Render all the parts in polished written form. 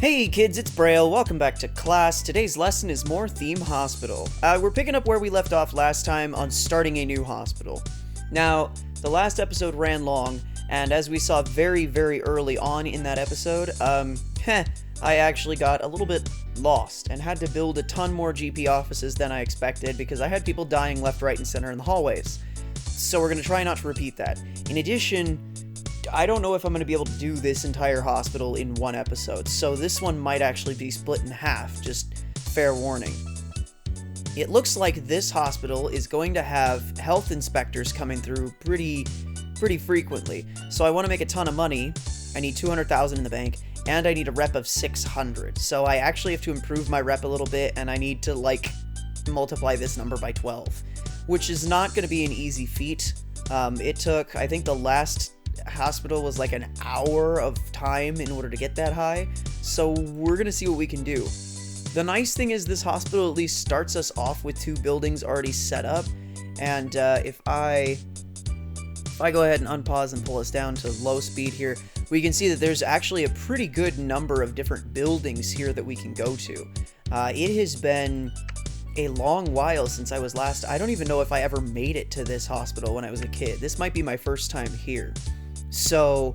Hey kids, it's Braille. Welcome back to class. Today's lesson is more theme hospital. We're picking up where we left off last time on starting a new hospital. Now, the last episode ran long, and as we saw very, very early on in that episode, I actually got a little bit lost and had to build a ton more GP offices than I expected because I had people dying left, right, and center in the hallways. So we're going to try not to repeat that. In addition, I don't know if I'm going to be able to do this entire hospital in one episode, so this one might actually be split in half, just fair warning. It looks like this hospital is going to have health inspectors coming through pretty frequently, so I want to make a ton of money. I need 200,000 in the bank, and I need a rep of 600, so I actually have to improve my rep a little bit, and I need to, multiply this number by 12, which is not going to be an easy feat. It took, I think the last hospital was like an hour of time in order to get that high, so we're gonna see what we can do. The nice thing is this hospital at least starts us off with 2 buildings already set up, and if I go ahead and unpause and pull us down to low speed here, we can see that there's actually a pretty good number of different buildings here that we can go to. It has been a long while since I was last. I don't even know if I ever made it to this hospital when I was a kid. This might be my first time here. So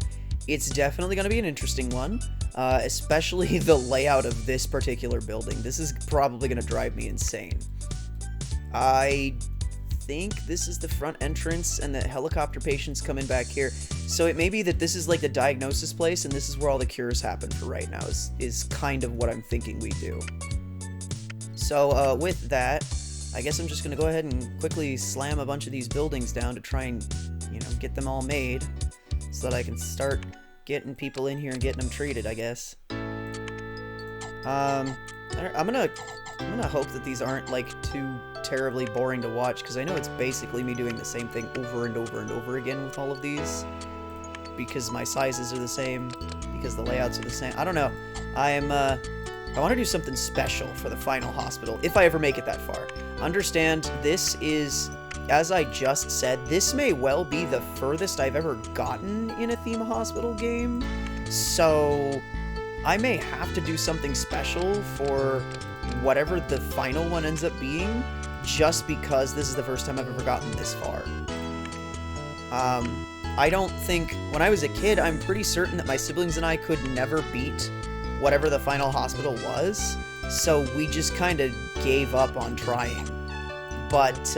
it's definitely going to be an interesting one, especially the layout of this particular building. This is probably going to drive me insane. I think this is the front entrance and the helicopter patients come in back here. So it may be that this is like the diagnosis place and this is where all the cures happen for right now is kind of what I'm thinking we do. So with that, I guess I'm just going to go ahead and quickly slam a bunch of these buildings down to try and, get them all made, so that I can start getting people in here and getting them treated, I guess. I'm gonna hope that these aren't too terribly boring to watch, because I know it's basically me doing the same thing over and over and over again with all of these, because my sizes are the same, because the layouts are the same. I don't know. I want to do something special for the final hospital, if I ever make it that far. Understand, this is, as I just said, this may well be the furthest I've ever gotten in a theme hospital game, so I may have to do something special for whatever the final one ends up being, just because this is the first time I've ever gotten this far. I don't think, when I was a kid, I'm pretty certain that my siblings and I could never beat whatever the final hospital was, so we just kind of gave up on trying. But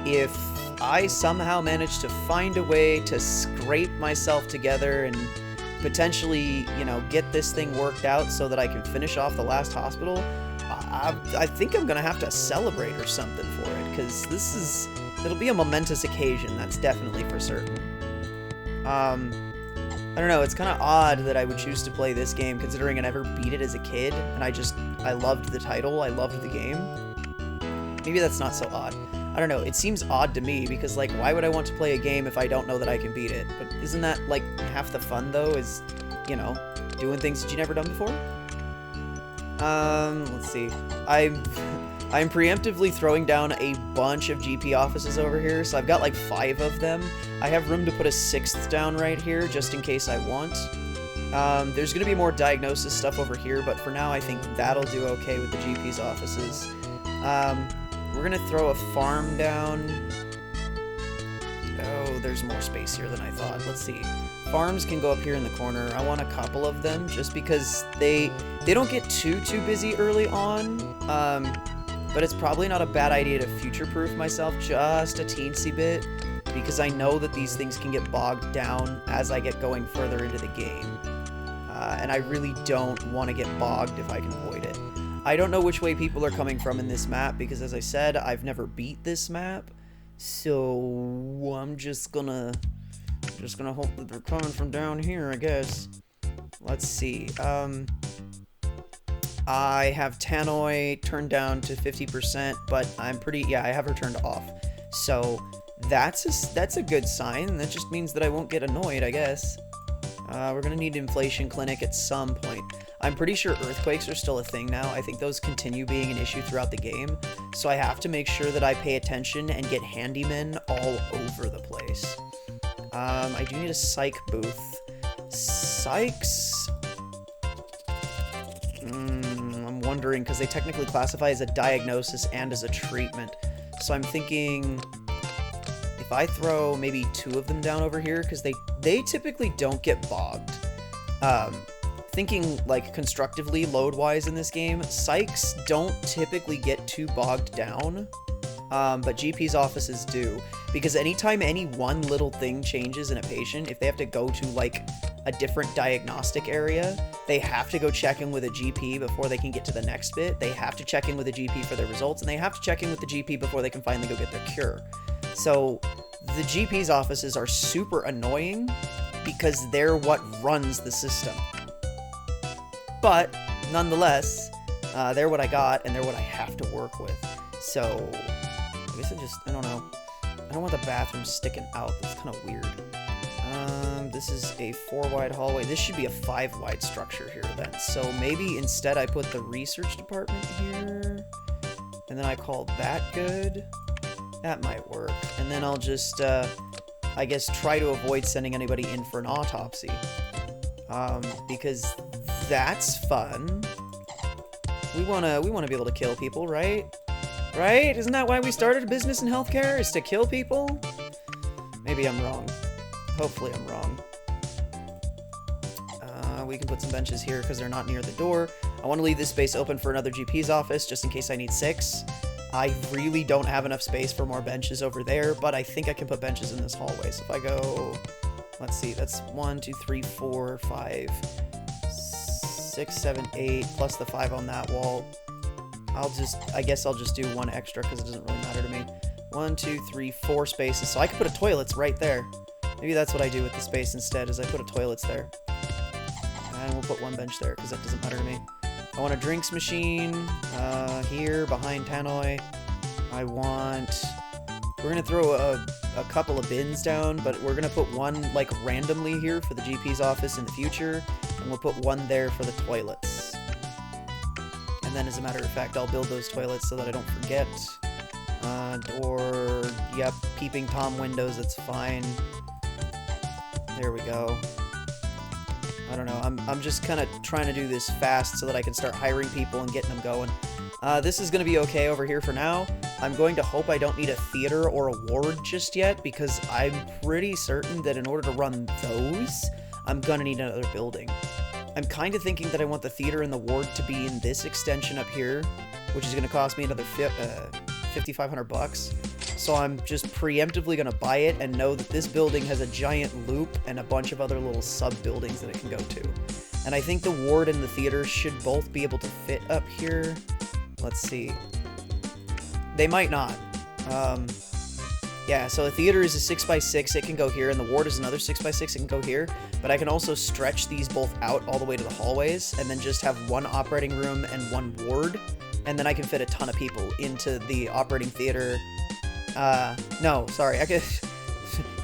if I somehow manage to find a way to scrape myself together and potentially, get this thing worked out so that I can finish off the last hospital, I think I'm gonna have to celebrate or something for it, because it'll be a momentous occasion, that's definitely for certain. I don't know, it's kind of odd that I would choose to play this game, considering I never beat it as a kid, and I loved the title, I loved the game. Maybe that's not so odd. I don't know, it seems odd to me, because, why would I want to play a game if I don't know that I can beat it? But isn't that, half the fun, though, is, doing things that you've never done before? Let's see. I'm preemptively throwing down a bunch of GP offices over here, so I've got 5 of them. I have room to put a 6th down right here, just in case I want. There's going to be more diagnosis stuff over here, but for now I think that'll do okay with the GP's offices. We're going to throw a farm down. Oh, there's more space here than I thought. Let's see. Farms can go up here in the corner. I want a couple of them, just because they don't get too busy early on. But it's probably not a bad idea to future-proof myself just a teensy bit, because I know that these things can get bogged down as I get going further into the game. And I really don't want to get bogged if I can avoid it. I don't know which way people are coming from in this map, because as I said, I've never beat this map, so I'm just gonna hope that they're coming from down here, I guess. Let's see. I have Tannoy turned down to 50%, but I have her turned off. So that's a good sign. That just means that I won't get annoyed, I guess. We're gonna need inflation clinic at some point. I'm pretty sure earthquakes are still a thing now. I think those continue being an issue throughout the game, so I have to make sure that I pay attention and get handymen all over the place. I do need a psych booth. Psychs I'm wondering, because they technically classify as a diagnosis and as a treatment. So I'm thinking if I throw maybe 2 of them down over here, because they typically don't get bogged. Thinking like constructively, load-wise in this game, psychs don't typically get too bogged down, but GP's offices do. Because anytime any one little thing changes in a patient, if they have to go to like a different diagnostic area, they have to go check in with a GP before they can get to the next bit. They have to check in with a GP for their results, and they have to check in with the GP before they can finally go get their cure. So the GP's offices are super annoying because they're what runs the system. But nonetheless, they're what I got, and they're what I have to work with. So I guess I don't know. I don't want the bathroom sticking out. That's kind of weird. This is a 4-wide hallway. This should be a 5-wide structure here then. So maybe instead I put the research department here, and then I call that good. That might work. And then I'll just, I guess, try to avoid sending anybody in for an autopsy. Because that's fun. We wanna be able to kill people, right? Right? Isn't that why we started a business in healthcare? Is to kill people? Maybe I'm wrong. Hopefully I'm wrong. We can put some benches here because they're not near the door. I want to leave this space open for another GP's office just in case I need 6. I really don't have enough space for more benches over there, but I think I can put benches in this hallway. So if I go, let's see, that's 1, 2, 3, 4, 5, 6, 7, 8, plus the 5 on that wall. I guess I'll just do 1 extra because it doesn't really matter to me. 1, 2, 3, 4 spaces. So I could put a toilets right there. Maybe that's what I do with the space instead, is I put a toilets there. And we'll put 1 bench there because that doesn't matter to me. I want a drinks machine here behind Tannoy. We're going to throw a couple of bins down, but we're going to put 1 like randomly here for the GP's office in the future. And we'll put 1 there for the toilets. And then as a matter of fact, I'll build those toilets so that I don't forget. Door, yep, peeping Tom windows, that's fine. There we go. I don't know, I'm just kind of trying to do this fast so that I can start hiring people and getting them going. This is going to be okay over here for now. I'm going to hope I don't need a theater or a ward just yet, because I'm pretty certain that in order to run those, I'm going to need another building. I'm kind of thinking that I want the theater and the ward to be in this extension up here, which is going to cost me another $5,500. So I'm just preemptively going to buy it and know that this building has a giant loop and a bunch of other little sub-buildings that it can go to. And I think the ward and the theater should both be able to fit up here. Let's see. They might not. Yeah, so the theater is a 6x6, it can go here, and the ward is another 6x6, it can go here. But I can also stretch these both out all the way to the hallways, and then just have 1 operating room and 1 ward. And then I can fit a ton of people into the operating theater. No, sorry, I could...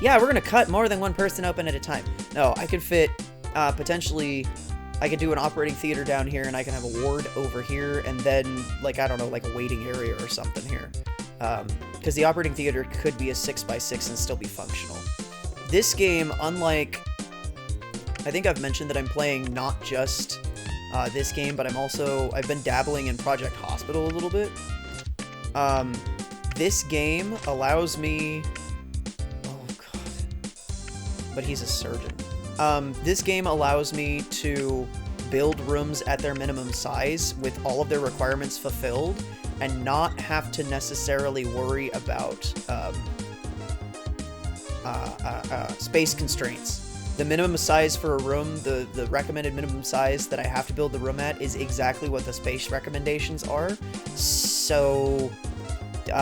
Yeah, we're gonna cut more than 1 person open at a time. No, I could fit, potentially... I could do an operating theater down here, and I can have a ward over here, and then, like, I don't know, like a waiting area or something here. Because the operating theater could be a 6x6 and still be functional. This game, unlike... I think I've mentioned that I'm playing not just this game, but I've been dabbling in Project Hospital a little bit. This game allows me... Oh, God. But he's a surgeon. This game allows me to build rooms at their minimum size with all of their requirements fulfilled and not have to necessarily worry about space constraints. The minimum size for a room, the recommended minimum size that I have to build the room at is exactly what the space recommendations are. So,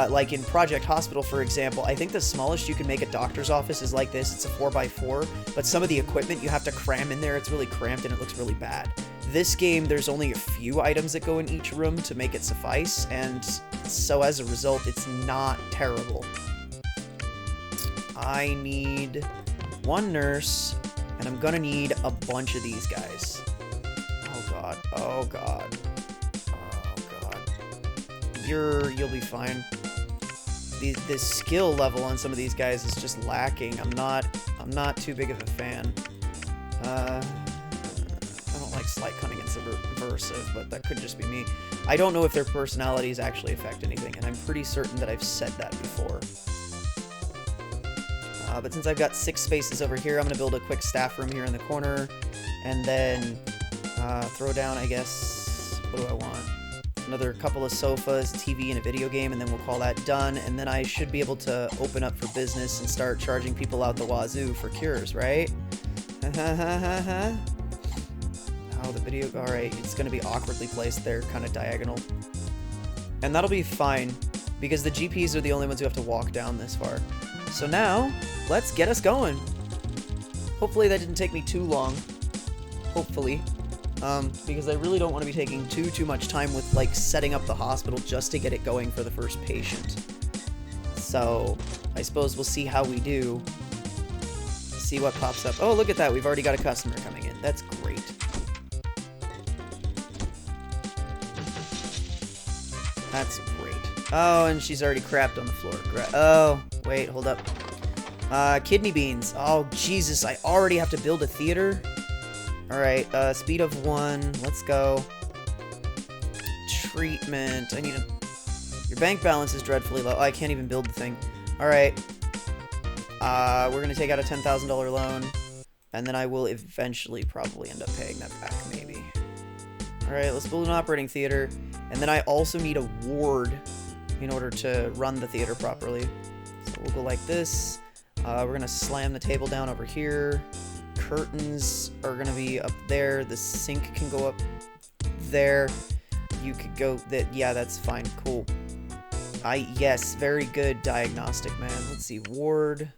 like in Project Hospital, for example, I think the smallest you can make a doctor's office is like this. It's a 4x4, but some of the equipment you have to cram in there. It's really cramped and it looks really bad. This game, there's only a few items that go in each room to make it suffice, and so as a result, it's not terrible. I need 1 nurse, and I'm gonna need a bunch of these guys. Oh god, oh god, oh god. You'll be fine. The skill level on some of these guys is just lacking. I'm not too big of a fan. I don't like slight cunning and aversive, but that could just be me. I don't know if their personalities actually affect anything, and I'm pretty certain that I've said that before. But since I've got 6 spaces over here, I'm going to build a quick staff room here in the corner, and then throw down, I guess, what do I want? Another couple of sofas, a TV, and a video game, and then we'll call that done, and then I should be able to open up for business and start charging people out the wazoo for cures, right? Oh, the video, alright, it's going to be awkwardly placed there, kind of diagonal. And that'll be fine, because the GPs are the only ones who have to walk down this far. So now, let's get us going. Hopefully that didn't take me too long. Hopefully. Because I really don't want to be taking too much time with, like, setting up the hospital just to get it going for the first patient. So, I suppose we'll see how we do. See what pops up. Oh, look at that. We've already got a customer coming in. That's great. That's great. Oh, and she's already crapped on the floor. Oh, wait, hold up. Kidney beans. Oh, Jesus, I already have to build a theater? Alright, speed of 1. Let's go. Treatment. I need a... Your bank balance is dreadfully low. Oh, I can't even build the thing. Alright. We're gonna take out a $10,000 loan. And then I will eventually probably end up paying that back, maybe. Alright, let's build an operating theater. And then I also need a ward in order to run the theater properly. So we'll go like this. We're gonna slam the table down over here. Curtains are gonna be up there. The sink can go up there. You could go that. Yeah, that's fine. Cool. Yes, very good diagnostic, man. Let's see. Ward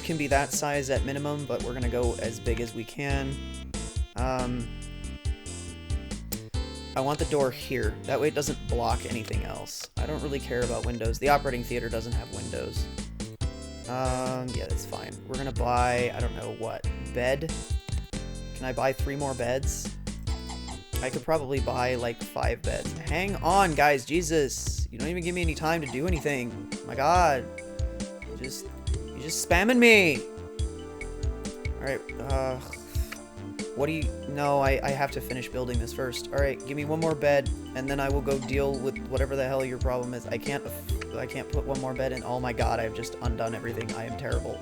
can be that size at minimum, but we're gonna go as big as we can. I want the door here. That way it doesn't block anything else. I don't really care about windows. The operating theater doesn't have windows. Yeah, that's fine. We're gonna buy, I don't know what, bed? Can I buy 3 more beds? I could probably buy like 5 beds. Hang on, guys, Jesus. You don't even give me any time to do anything. Oh my God. You're just spamming me. Alright, what do you... No, I have to finish building this first. Alright, give me 1 more bed, and then I will go deal with whatever the hell your problem is. I can't put 1 more bed in. Oh my God, I've just undone everything. I am terrible.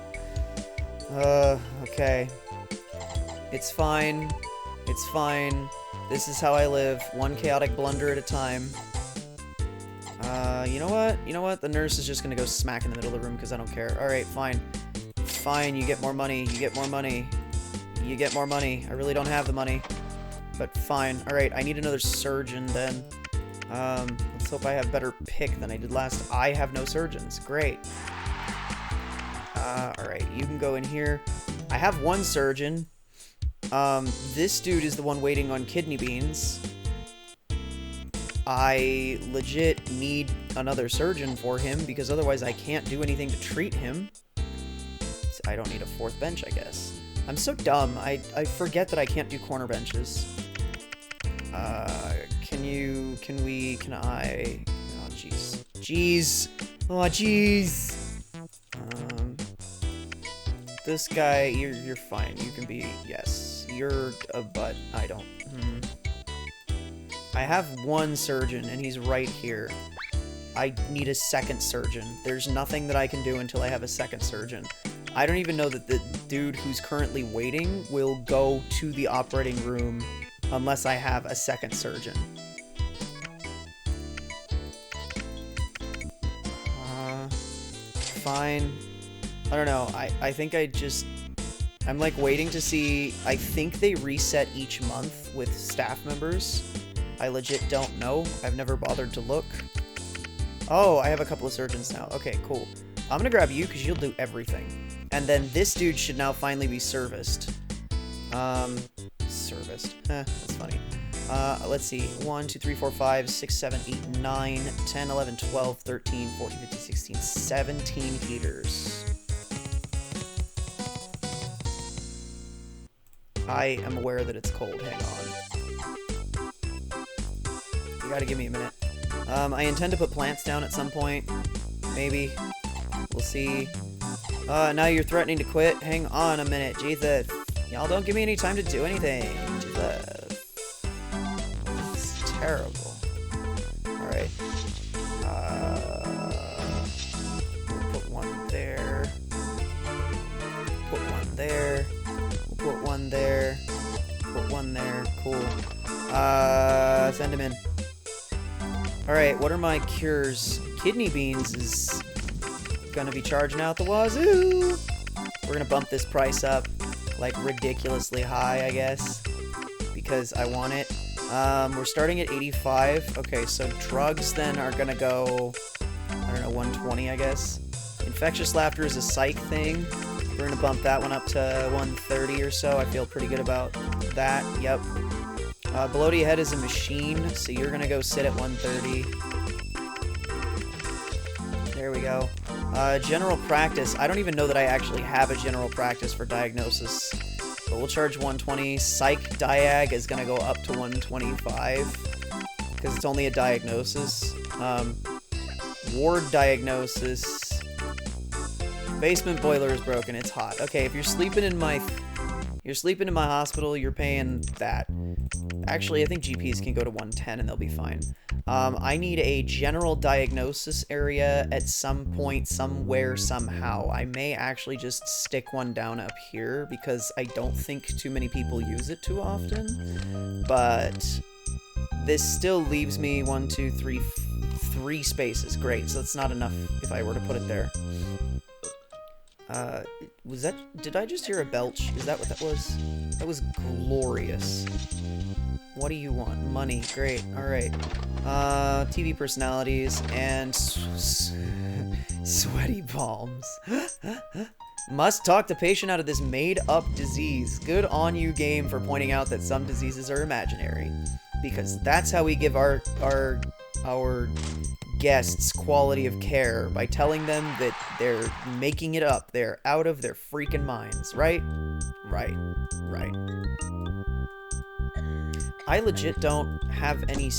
Okay. It's fine. It's fine. This is how I live. 1 chaotic blunder at a time. You know what? You know what? The nurse is just gonna go smack in the middle of the room because I don't care. Alright, fine. Fine, you get more money. You get more money. You get more money. I really don't have the money. But fine. Alright, I need another surgeon then. Let's hope I have better pick than I did last. I have no surgeons. Great. Alright, you can go in here. I have 1 surgeon. This dude is the one waiting on kidney beans. I legit need another surgeon for him because otherwise I can't do anything to treat him. So I don't need a 4th bench, I guess. I'm so dumb. I forget that I can't do corner benches. Can I... Oh, jeez. Jeez. Oh, jeez. This guy, you're fine. You can be... Yes. You're a butt. I don't... I have 1 surgeon, and he's right here. I need a 2nd surgeon. There's nothing that I can do until I have a 2nd surgeon. I don't even know that the dude who's currently waiting will go to the operating room unless I have a 2nd surgeon. Fine. I don't know. I think I'm like waiting to see. I think they reset each month with staff members. I legit don't know. I've never bothered to look. Oh, I have a couple of surgeons now. Okay, cool. I'm gonna grab you because you'll do everything. And then this dude should now finally be serviced. Serviced. That's funny. Let's see. 1, 2, 3, 4, 5, 6, 7, 8, 9, 10, 11, 12, 13, 14, 15, 16, 17 heaters. I am aware that it's cold. Hang on. You gotta give me a minute. I intend to put plants down at some point. Maybe. We'll see. Now you're threatening to quit? Hang on a minute. Jesus. Y'all don't give me any time to do anything. Jesus. terrible. Alright. We'll put one there. Put one there. We'll put one there. Put one there. Cool. Send him in. Alright, what are my cures? Kidney beans is gonna be charging out the wazoo. We're gonna bump this price up, like, ridiculously high, I guess, because I want it. We're starting at 85. Okay, so drugs then are gonna go, I don't know, 120, I guess. Infectious laughter is a psych thing. We're gonna bump that one up to 130 or so. I feel pretty good about that. Yep. Below the head is a machine, so you're gonna go sit at 130. There we go. General practice. I don't even know that I actually have a general practice for diagnosis. But we'll charge 120. Psych diag is gonna go up to 125. Because it's only a diagnosis. Ward diagnosis. Basement boiler is broken. It's hot. Okay, if you're sleeping in my hospital, you're paying that. Actually, I think GPs can go to 110 and they'll be fine. I need a general diagnosis area at some point, somewhere, somehow. I may actually just stick one down up here because I don't think too many people use it too often. But this still leaves me 1, 2, 3, 3 spaces. Great, so that's not enough if I were to put it there. Was that... Did I just hear a belch? Is that what that was? That was glorious. What do you want? Money. Great. Alright. TV personalities and... sweaty palms. Must talk the patient out of this made-up disease. Good on you, game, for pointing out that some diseases are imaginary. Because that's how we give our guests quality of care, by telling them that they're making it up. They're out of their freaking minds, right? Right. Right. I legit don't have any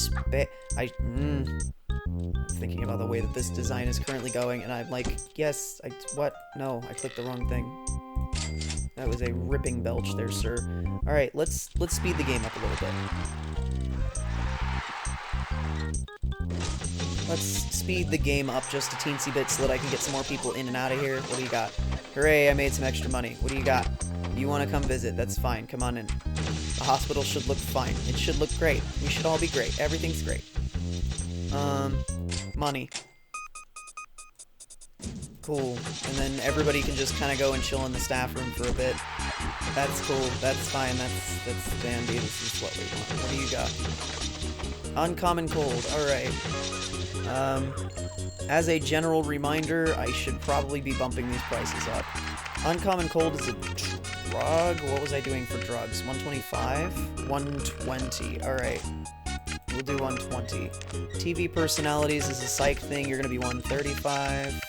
thinking about the way that this design is currently going, and I'm like, yes, what? No, I clicked the wrong thing. That was a ripping belch there, sir. Alright, let's speed the game up a little bit. Let's speed the game up just a teensy bit so that I can get some more people in and out of here. What do you got? Hooray, I made some extra money. What do you got? You want to come visit? That's fine. Come on in. The hospital should look fine. It should look great. We should all be great. Everything's great. Money. Cool. And then everybody can just kind of go and chill in the staff room for a bit. That's cool. That's fine. That's dandy. This is what we want. What do you got? Uncommon cold. Alright. As a general reminder, I should probably be bumping these prices up. Uncommon cold is a drug. What was I doing for drugs? 125? 120. Alright. We'll do 120. TV personalities is a psych thing. You're gonna be 135.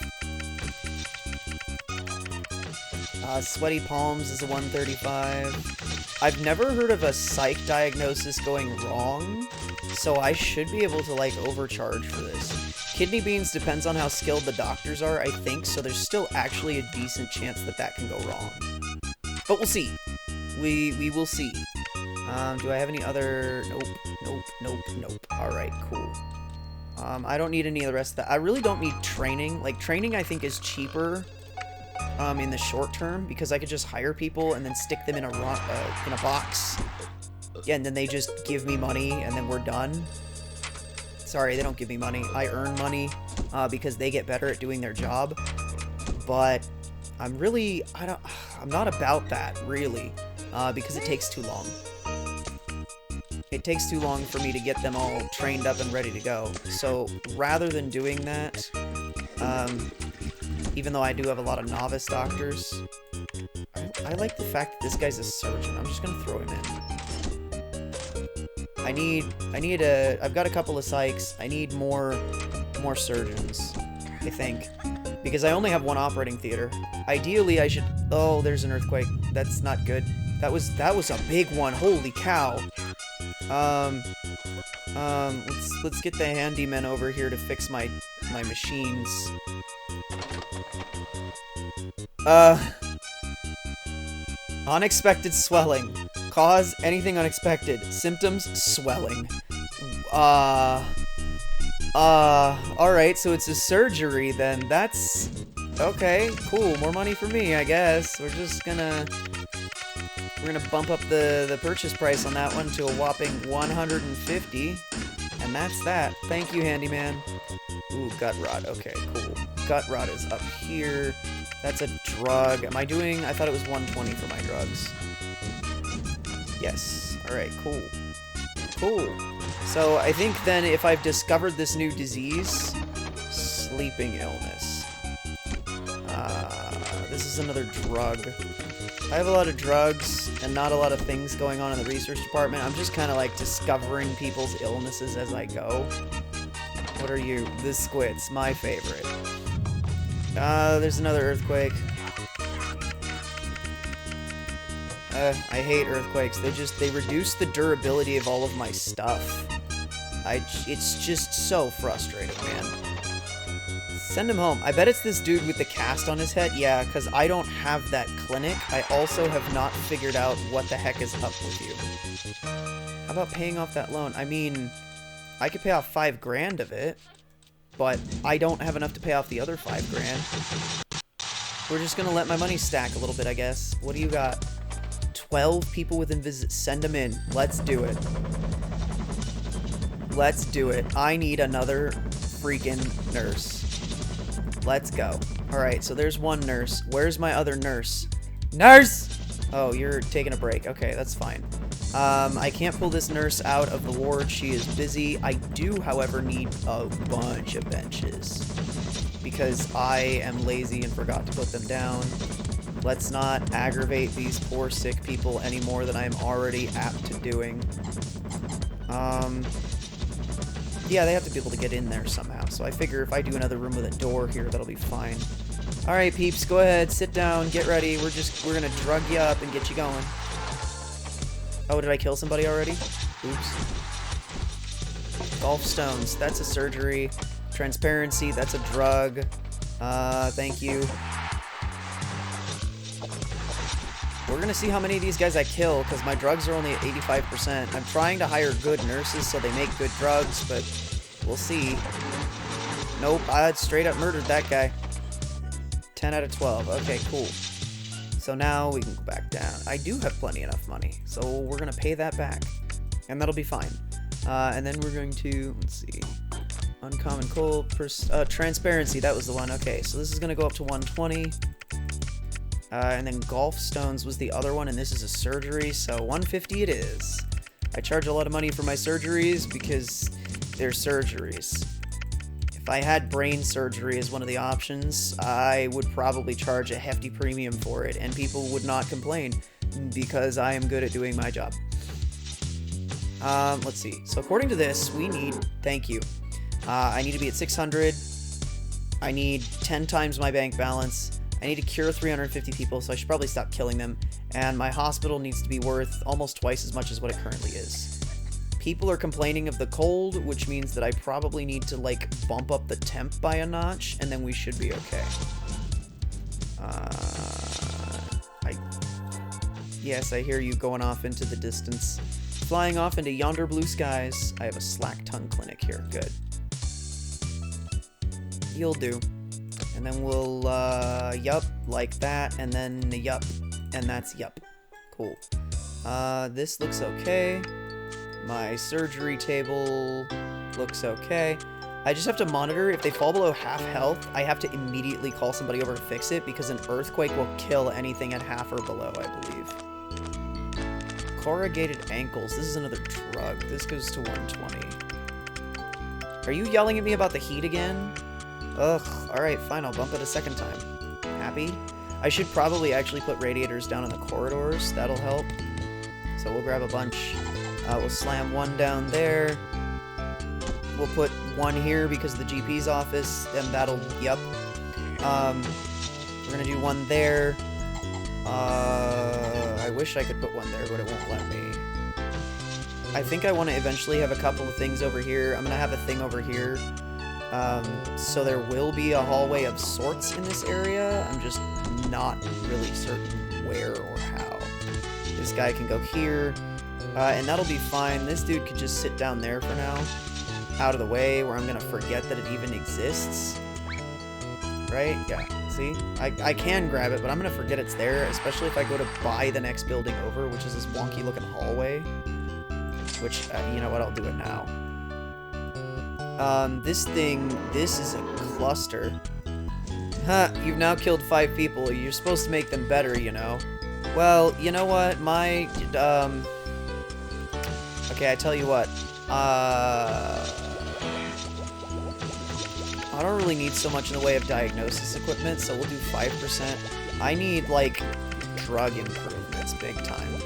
Sweaty palms is a 135. I've never heard of a psych diagnosis going wrong, so I should be able to, like, overcharge for this. Kidney beans depends on how skilled the doctors are, I think, so there's still actually a decent chance that that can go wrong. But we'll see. We will see. Do I have any other... Nope. Alright, cool. I don't need any of the rest of that. I really don't need training. Like, training I think is cheaper in the short term, because I could just hire people and then stick them in a box. Yeah, and then they just give me money and then we're done. Sorry, they don't give me money. I earn money because they get better at doing their job. But I'm not about that, really, because it takes too long. It takes too long for me to get them all trained up and ready to go. So rather than doing that, even though I do have a lot of novice doctors, I like the fact that this guy's a surgeon. I'm just gonna throw him in. I've got a couple of psychs. I need more surgeons, I think. Because I only have one operating theater. Ideally, I should... Oh, there's an earthquake. That's not good. That was a big one. Holy cow. Let's get the handyman over here to fix my machines. Unexpected swelling. Cause anything unexpected. Symptoms, swelling. Alright, so it's a surgery then. That's... Okay, cool. More money for me, I guess. We're gonna bump up the purchase price on that one to a whopping 150. And that's that. Thank you, handyman. Ooh, gut rot. Okay, cool. Gut rot is up here. That's a drug. Am I doing... I thought it was 120 for my drugs. Yes. Alright, cool. Cool. So, I think then if I've discovered this new disease, sleeping illness. This is another drug. I have a lot of drugs and not a lot of things going on in the research department. I'm just kind of like discovering people's illnesses as I go. What are you? The squits, my favorite. There's another earthquake. I hate earthquakes. They reduce the durability of all of my stuff. It's just so frustrating, man. Send him home. I bet it's this dude with the cast on his head. Yeah, because I don't have that clinic. I also have not figured out what the heck is up with you. How about paying off that loan? I mean, I could pay off $5 grand of it, but I don't have enough to pay off the other $5 grand. We're just gonna let my money stack a little bit, I guess. What do you got? 12 people within visit. Send them in. Let's do it. Let's do it. I need another freaking nurse. Let's go. Alright, so there's one nurse. Where's my other nurse? Nurse! Oh, you're taking a break. Okay, that's fine. I can't pull this nurse out of the ward. She is busy. I do, however, need a bunch of benches. Because I am lazy and forgot to put them down. Let's not aggravate these poor sick people any more than I am already apt to doing. Yeah, they have to be able to get in there somehow, so I figure if I do another room with a door here, that'll be fine. Alright, peeps, go ahead, sit down, get ready. We're gonna drug you up and get you going. Oh, did I kill somebody already? Oops. Golf stones, that's a surgery. Transparency, that's a drug. Thank you. We're gonna see how many of these guys I kill, because my drugs are only at 85%. I'm trying to hire good nurses so they make good drugs, but we'll see. Nope, I straight up murdered that guy. 10 out of 12. Okay, cool. So now we can go back down. I do have plenty enough money, so we're gonna pay that back. And that'll be fine. And then we're going to, let's see. Uncommon cold, transparency, that was the one. Okay, so this is gonna go up to 120. And then golf stones was the other one, and this is a surgery, so 150 it is. I charge a lot of money for my surgeries because they're surgeries. If I had brain surgery as one of the options, I would probably charge a hefty premium for it, and people would not complain because I am good at doing my job. Let's see. So according to this, we need... Thank you. I need to be at 600. I need 10 times my bank balance. I need to cure 350 people, so I should probably stop killing them. And my hospital needs to be worth almost twice as much as what it currently is. People are complaining of the cold, which means that I probably need to, like, bump up the temp by a notch, and then we should be okay. Yes, I hear you going off into the distance. Flying off into yonder blue skies. I have a slack tongue clinic here. Good. You'll do. And then we'll, yup, like that, and then yup, and that's yup. Cool. This looks okay. My surgery table looks okay. I just have to monitor. If they fall below half health, I have to immediately call somebody over to fix it, because an earthquake will kill anything at half or below, I believe. Corrugated ankles. This is another drug. This goes to 120. Are you yelling at me about the heat again? Ugh, alright, fine, I'll bump it a second time. Happy? I should probably actually put radiators down in the corridors, that'll help. So we'll grab a bunch. We'll slam one down there. We'll put one here because of the GP's office, and that'll, yup. We're gonna do one there. I wish I could put one there, but it won't let me. I think I want to eventually have a couple of things over here. I'm gonna have a thing over here. So there will be a hallway of sorts in this area. I'm just not really certain where or how. This guy can go here. And that'll be fine. This dude could just sit down there for now. Out of the way, where I'm gonna forget that it even exists. Right? Yeah. See? I can grab it, but I'm gonna forget it's there, especially if I go to buy the next building over, which is this wonky looking hallway. Which, you know what, I'll do it now. This is a cluster. Huh, you've now killed 5 people. You're supposed to make them better, you know. Well, you know what, okay, I tell you what. I don't really need so much in the way of diagnosis equipment, so we'll do 5%. I need, like, drug improvements big time.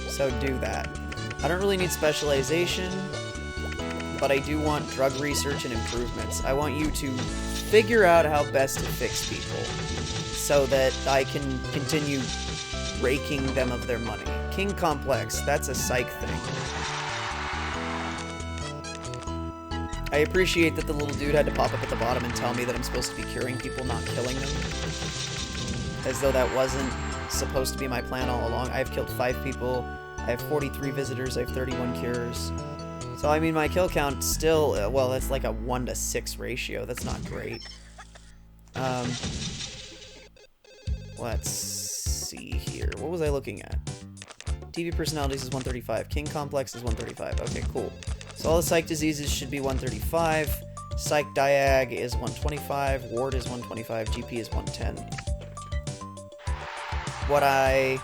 So do that. I don't really need specialization, but I do want drug research and improvements. I want you to figure out how best to fix people so that I can continue raking them of their money. King Complex, that's a psych thing. I appreciate that the little dude had to pop up at the bottom and tell me that I'm supposed to be curing people, not killing them. As though that wasn't supposed to be my plan all along. I've killed 5 people, I have 43 visitors, I have 31 cures. So, I mean, my kill count still, well, that's like a 1-to-6 ratio. That's not great. Let's see here. What was I looking at? TV personalities is 135. King Complex is 135. Okay, cool. So all the psych diseases should be 135. Psych diag is 125. Ward is 125. GP is 110. What I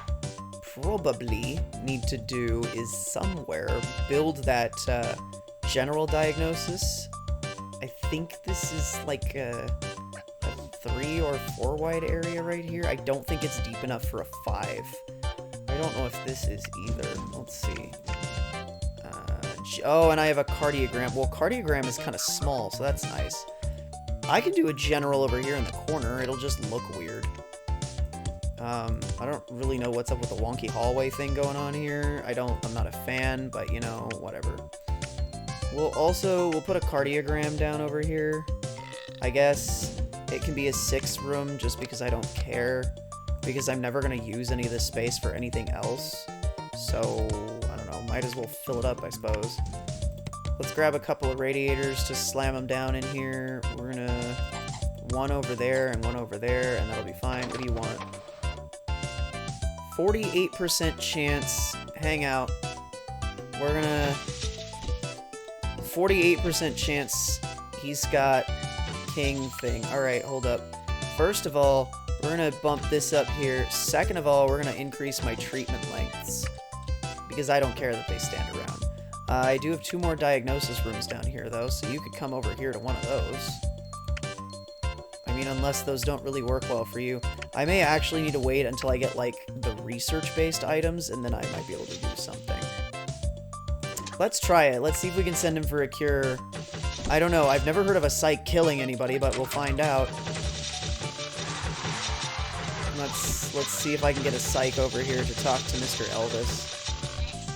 probably need to do is somewhere build that general diagnosis. I think this is like a 3 or 4 wide area right here. I don't think it's deep enough for a 5. I don't know if this is either. Let's see. Oh, and I have a cardiogram. Well, cardiogram is kind of small, so that's nice. I can do a general over here in the corner. It'll just look weird. I don't really know what's up with the wonky hallway thing going on here. I'm not a fan, but you know, whatever. We'll put a cardiogram down over here. I guess it can be a 6 room just because I don't care. Because I'm never going to use any of this space for anything else. So, I don't know, might as well fill it up, I suppose. Let's grab a couple of radiators to slam them down in here. We're gonna... 1 over there and 1 over there, and that'll be fine. What do you want? 48% chance. Hang out. We're gonna... 48% chance he's got king thing. Alright, hold up. First of all, we're gonna bump this up here. Second of all, we're gonna increase my treatment lengths. Because I don't care that they stand around. I do have 2 more diagnosis rooms down here, though, so you could come over here to one of those. I mean, unless those don't really work well for you. I may actually need to wait until I get, like, the research-based items, and then I might be able to do something. Let's try it. Let's see if we can send him for a cure. I don't know. I've never heard of a psych killing anybody, but we'll find out. Let's see if I can get a psych over here to talk to Mr. Elvis.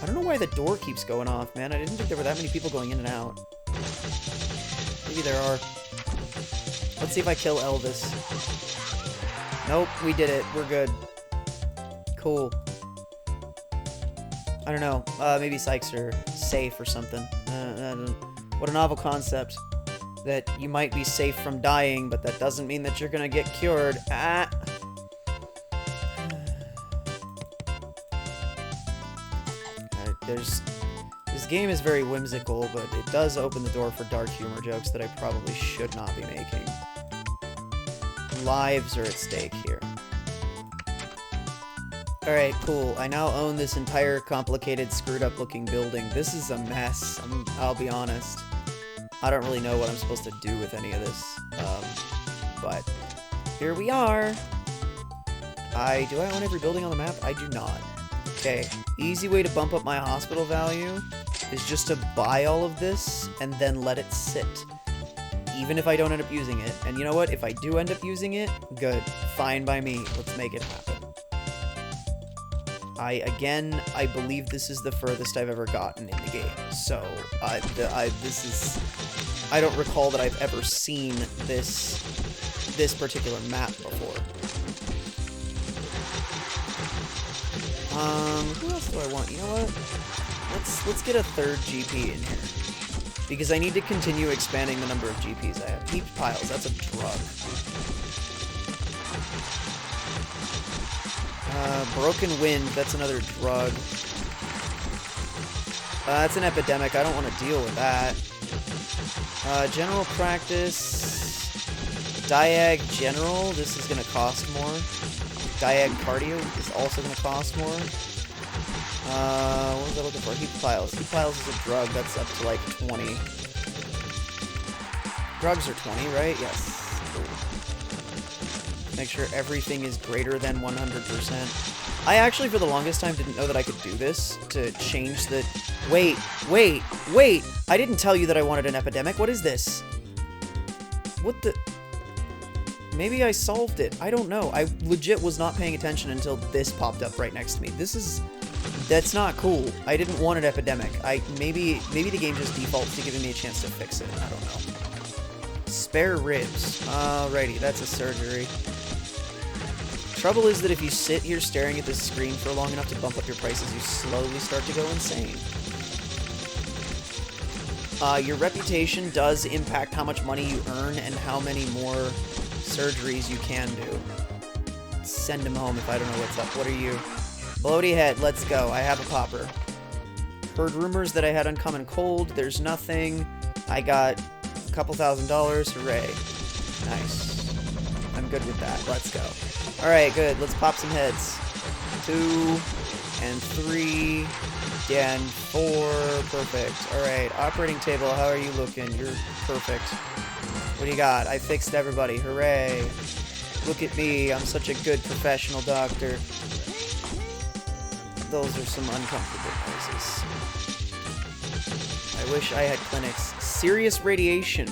I don't know why the door keeps going off, man. I didn't think there were that many people going in and out. Maybe there are. Let's see if I kill Elvis. Nope, we did it. We're good. Cool. I don't know. Maybe psychs are safe or something. What a novel concept. That you might be safe from dying, but that doesn't mean that you're gonna get cured. Ah! This game is very whimsical, but it does open the door for dark humor jokes that I probably should not be making. Lives are at stake here. Alright, cool. I now own this entire complicated, screwed-up looking building. This is a mess, I'll be honest. I don't really know what I'm supposed to do with any of this, but here we are. Do I own every building on the map? I do not. Okay, easy way to bump up my hospital value is just to buy all of this and then let it sit. Even if I don't end up using it. And you know what? If I do end up using it, good. Fine by me. Let's make it happen. I believe this is the furthest I've ever gotten in the game. So, I don't recall that I've ever seen this particular map before. Who else do I want? You know what? Let's get a third GP in here. Because I need to continue expanding the number of GPs I have. Heaped piles, that's a drug. Broken wind, that's another drug. That's an epidemic, I don't want to deal with that. General practice. Diag general, this is going to cost more. Diag cardio is also going to cost more. What was I looking for? Heap piles. Heap piles is a drug, that's up to like 20. Drugs are 20, right? Yes. Cool. Make sure everything is greater than 100%. I actually, for the longest time, didn't know that I could do this to change the... Wait! I didn't tell you that I wanted an epidemic. What is this? What the... Maybe I solved it. I don't know. I legit was not paying attention until this popped up right next to me. This is... That's not cool. I didn't want an epidemic. Maybe the game just defaults to giving me a chance to fix it. I don't know. Spare ribs. Alrighty, that's a surgery. Trouble is that if you sit here staring at this screen for long enough to bump up your prices, you slowly start to go insane. Your reputation does impact how much money you earn and how many more surgeries you can do. Send him home if I don't know what's up. What are you? Bloaty head, let's go. I have a popper. Heard rumors that I had uncommon cold. There's nothing. I got a couple $1,000. Hooray. Nice. I'm good with that. Let's go. Alright, good. Let's pop some heads. 2 and 3 and 4. Perfect. Alright, operating table. How are you looking? You're perfect. What do you got? I fixed everybody. Hooray. Look at me. I'm such a good professional doctor. Those are some uncomfortable noises. I wish I had clinics. Serious radiation.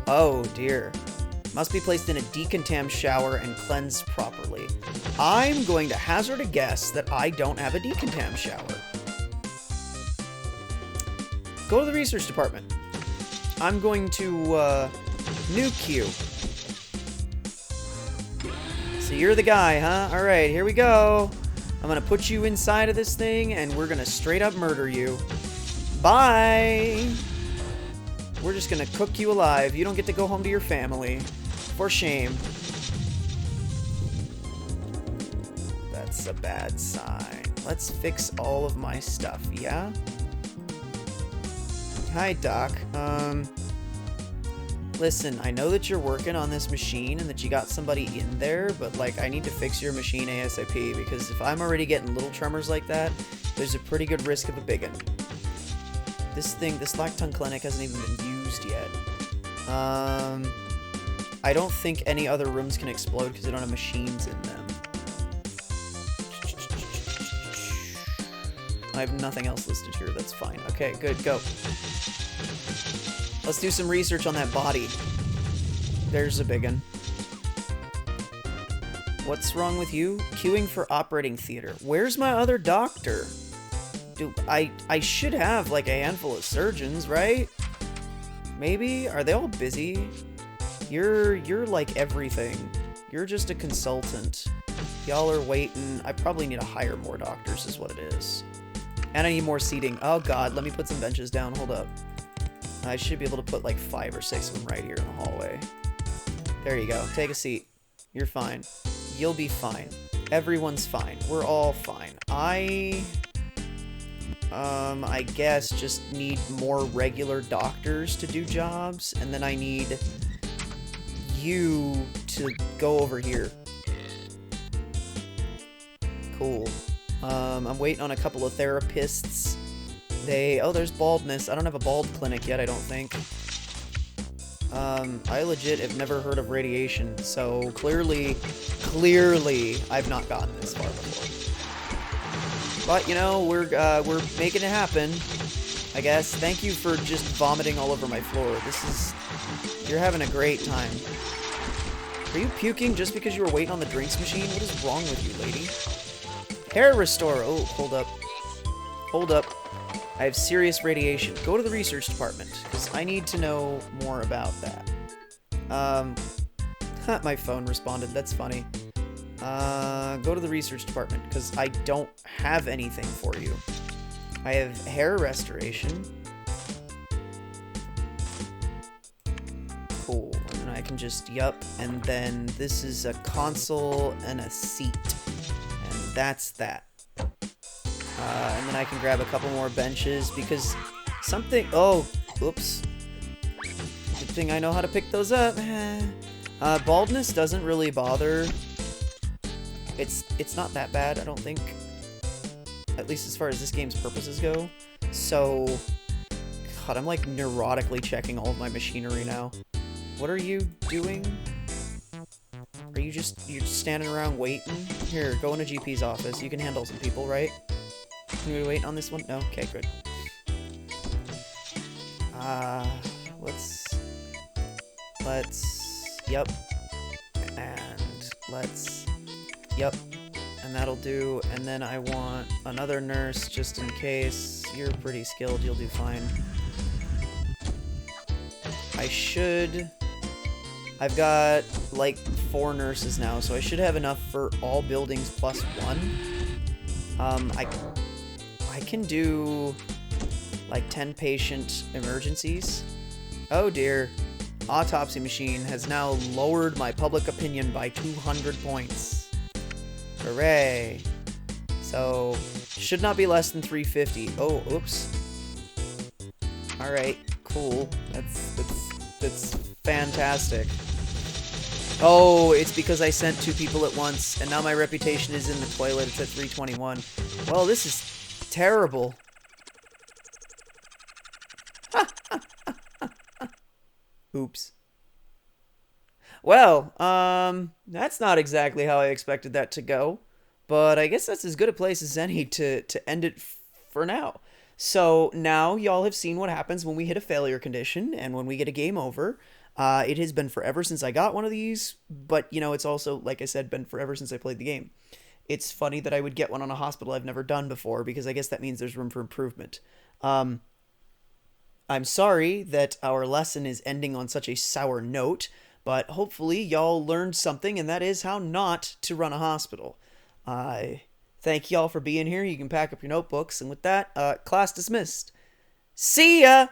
Oh, dear. Must be placed in a decontam shower and cleansed properly. I'm going to hazard a guess that I don't have a decontam shower. Go to the research department. I'm going to, nuke you. So you're the guy, huh? Alright, here we go. I'm gonna put you inside of this thing, and we're gonna straight up murder you. Bye! We're just gonna cook you alive. You don't get to go home to your family. For shame. That's a bad sign. Let's fix all of my stuff, yeah? Hi, Doc. Listen, I know that you're working on this machine and that you got somebody in there, but, like, I need to fix your machine ASAP, because if I'm already getting little tremors like that, there's a pretty good risk of a big one. This Lacton Clinic hasn't even been used yet. I don't think any other rooms can explode because they don't have machines in them. I have nothing else listed here, that's fine. Okay, good, go. Let's do some research on that body. There's a big one. What's wrong with you? Queuing for operating theater. Where's my other doctor? Dude, I should have like a handful of surgeons, right? Maybe? Are they all busy? You're like everything. You're just a consultant. Y'all are waiting. I probably need to hire more doctors is what it is. And I need more seating. Oh god, let me put some benches down. Hold up. I should be able to put like 5 or 6 of them right here in the hallway. There you go. Take a seat. You're fine. You'll be fine. Everyone's fine. We're all fine. I guess just need more regular doctors to do jobs, and then I need you to go over here. Cool. I'm waiting on a couple of therapists. Oh, there's baldness. I don't have a bald clinic yet, I don't think. I legit have never heard of radiation, so clearly, I've not gotten this far before. But, you know, we're making it happen, I guess. Thank you for just vomiting all over my floor. You're having a great time. Are you puking just because you were waiting on the drinks machine? What is wrong with you, lady? Hair restore. Oh, hold up. Hold up. I have serious radiation. Go to the research department, because I need to know more about that. My phone responded. That's funny. Go to the research department, because I don't have anything for you. I have hair restoration. Cool. And then I can just, yup. And then this is a console and a seat. And that's that. And then I can grab a couple more benches because something... Oh, oops. Good thing I know how to pick those up. Baldness doesn't really bother. It's not that bad, I don't think. At least as far as this game's purposes go. So... God, I'm like neurotically checking all of my machinery now. What are you doing? Are you just... You're just standing around waiting? Here, go into GP's office. You can handle some people, right? Can we wait on this one? No? Okay, good. Yep. And let's, yep. And that'll do. And then I want another nurse just in case. You're pretty skilled, you'll do fine. I've got like 4 nurses now, so I should have enough for all buildings plus 1. I can do like 10 patient emergencies. Oh dear. Autopsy machine has now lowered my public opinion by 200 points. Hooray. So, should not be less than 350. Oh, oops. Alright, cool. That's fantastic. Oh, it's because I sent 2 people at once, and now my reputation is in the toilet. It's at 321. Well, this is terrible. Oops. Well, that's not exactly how I expected that to go, but I guess that's as good a place as any to end it for now. So now y'all have seen what happens when we hit a failure condition and when we get a game over. It has been forever since I got one of these, but, you know, it's also, like I said, been forever since I played the game. It's funny that I would get one on a hospital I've never done before, because I guess that means there's room for improvement. I'm sorry that our lesson is ending on such a sour note, but hopefully y'all learned something, and that is how not to run a hospital. Thank y'all for being here. You can pack up your notebooks, and with that, class dismissed. See ya!